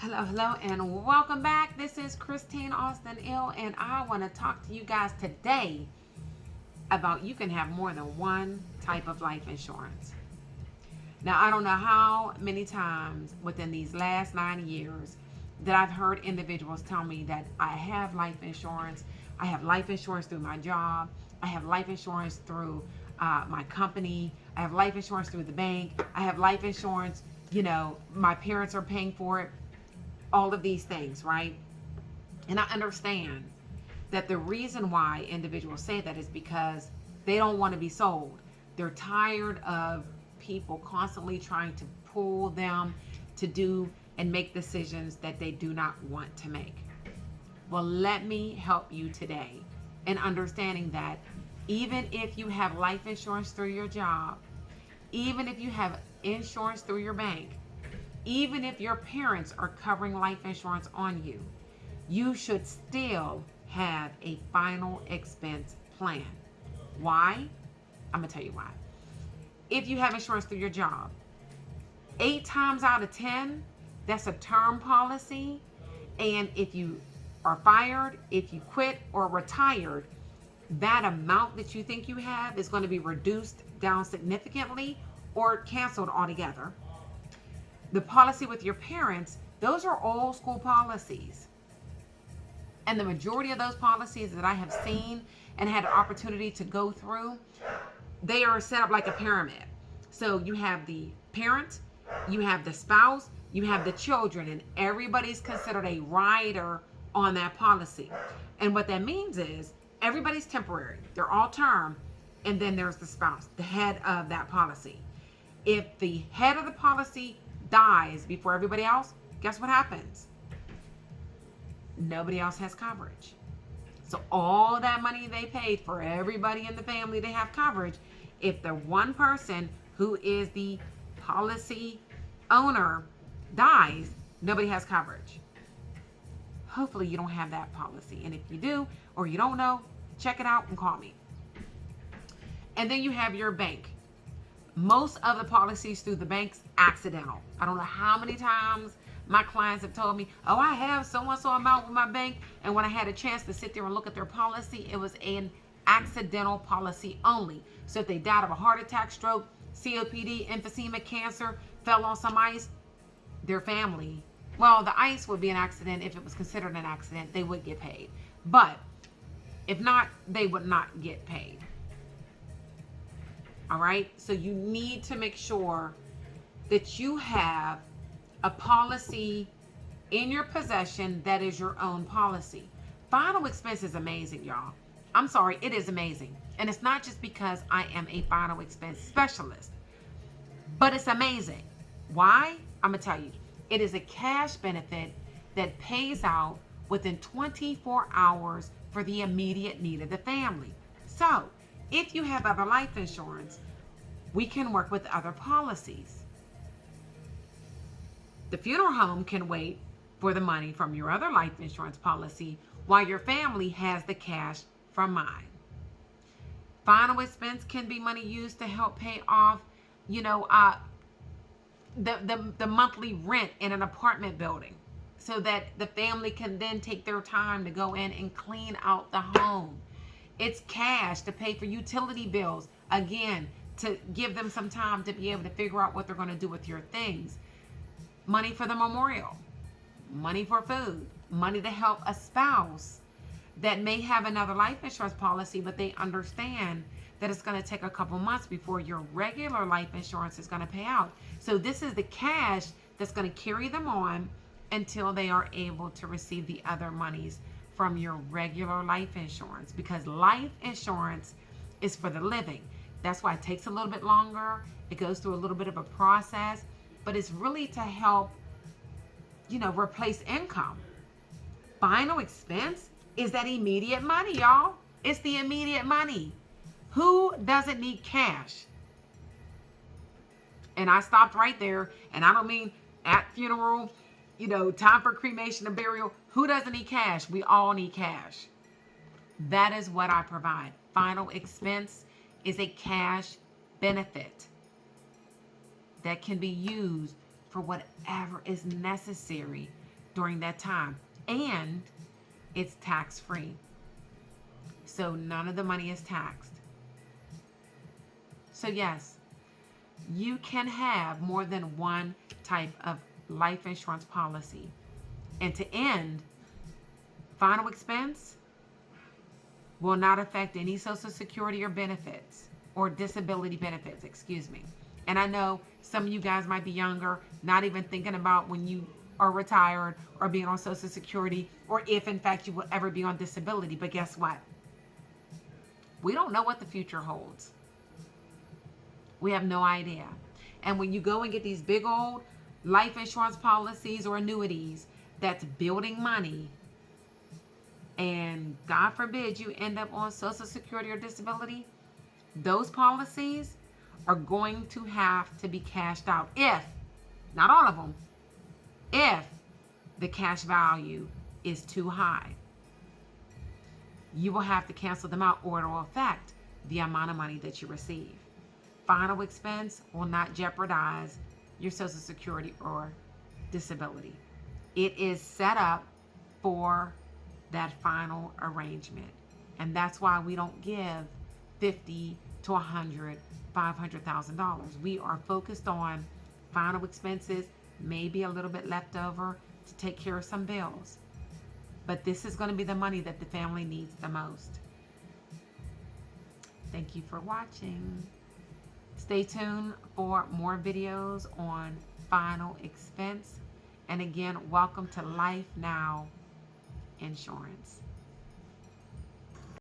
Hello, hello, and welcome back. This is Christine Austin Ill, and I want to talk to you guys today about you can have more than one type of life insurance. Now, I don't know how many times within these last 9 years that I've heard individuals tell me that I have life insurance. I have life insurance through my job. I have life insurance through my company. I have life insurance through the bank. I have life insurance, my parents are paying for it. All of these things, right? And I understand that the reason why individuals say that is because they don't want to be sold. They're tired of people constantly trying to pull them to do and make decisions that they do not want to make. Well, let me help you today in understanding that even if you have life insurance through your job, even if you have insurance through your bank, even if your parents are covering life insurance on you, you should still have a final expense plan. Why? I'm going to tell you why. If you have insurance through your job, 8 times out of 10, that's a term policy. And if you are fired, if you quit or retired, that amount that you think you have is going to be reduced down significantly or canceled altogether. The policy with your parents, those are old school policies. And the majority of those policies that I have seen and had an opportunity to go through, they are set up like a pyramid. So you have the parent, you have the spouse, you have the children, and everybody's considered a rider on that policy. And what that means is everybody's temporary. They're all term. And then there's the spouse, the head of that policy. If the head of the policy dies before everybody else, guess what happens? Nobody else has coverage. So all that money they paid for everybody in the family to have coverage, if the one person who is the policy owner dies, nobody has coverage. Hopefully you don't have that policy. And if you do, or you don't know, check it out and call me. And then you have your bank. Most of the policies through the bank's accidental. I don't know how many times my clients have told me, oh, I have so-and-so amount with my bank. And when I had a chance to sit there and look at their policy, it was an accidental policy only. So if they died of a heart attack, stroke, COPD, emphysema, cancer, fell on some ice, their family, well, the ice would be an accident. If it was considered an accident, they would get paid. But if not, they would not get paid. All right. So you need to make sure that you have a policy in your possession that is your own policy. Final expense is amazing, y'all. I'm sorry, it is amazing. And it's not just because I am a final expense specialist, but it's amazing. Why? I'm going to tell you. It is a cash benefit that pays out within 24 hours for the immediate need of the family. So, if you have other life insurance, we can work with other policies. The funeral home can wait for the money from your other life insurance policy while your family has the cash from mine. Final expense can be money used to help pay off, the monthly rent in an apartment building so that the family can then take their time to go in and clean out the home. It's cash to pay for utility bills. Again, to give them some time to be able to figure out what they're going to do with your things. Money for the memorial. Money for food. Money to help a spouse that may have another life insurance policy, but they understand that it's going to take a couple months before your regular life insurance is going to pay out. So this is the cash that's going to carry them on until they are able to receive the other monies from your regular life insurance, because life insurance is for the living. That's why it takes a little bit longer. It goes through a little bit of a process, but it's really to help, replace income. Final expense is that immediate money, y'all. It's the immediate money. Who doesn't need cash? And I stopped right there. And I don't mean at funeral, time for cremation and burial. Who doesn't need cash? We all need cash. That is what I provide. Final expense is a cash benefit that can be used for whatever is necessary during that time. And it's tax-free. So none of the money is taxed. So yes, you can have more than one type of life insurance policy. And to end, final expense will not affect any Social Security or benefits or disability benefits, excuse me. And I know some of you guys might be younger, not even thinking about when you are retired or being on Social Security, or if in fact you will ever be on disability. But guess what? We don't know what the future holds. We have no idea. And when you go and get these big old life insurance policies or annuities that's building money, and God forbid you end up on Social Security or disability, those policies are going to have to be cashed out if, not all of them, if the cash value is too high. You will have to cancel them out, or it will affect the amount of money that you receive. Final expense will not jeopardize your Social Security or disability. It is set up for that final arrangement. And that's why we don't give $50 to $100, $500,000. We are focused on final expenses, maybe a little bit left over to take care of some bills. But this is going to be the money that the family needs the most. Thank you for watching. Stay tuned for more videos on final expense. And again, welcome to Life Now Insurance.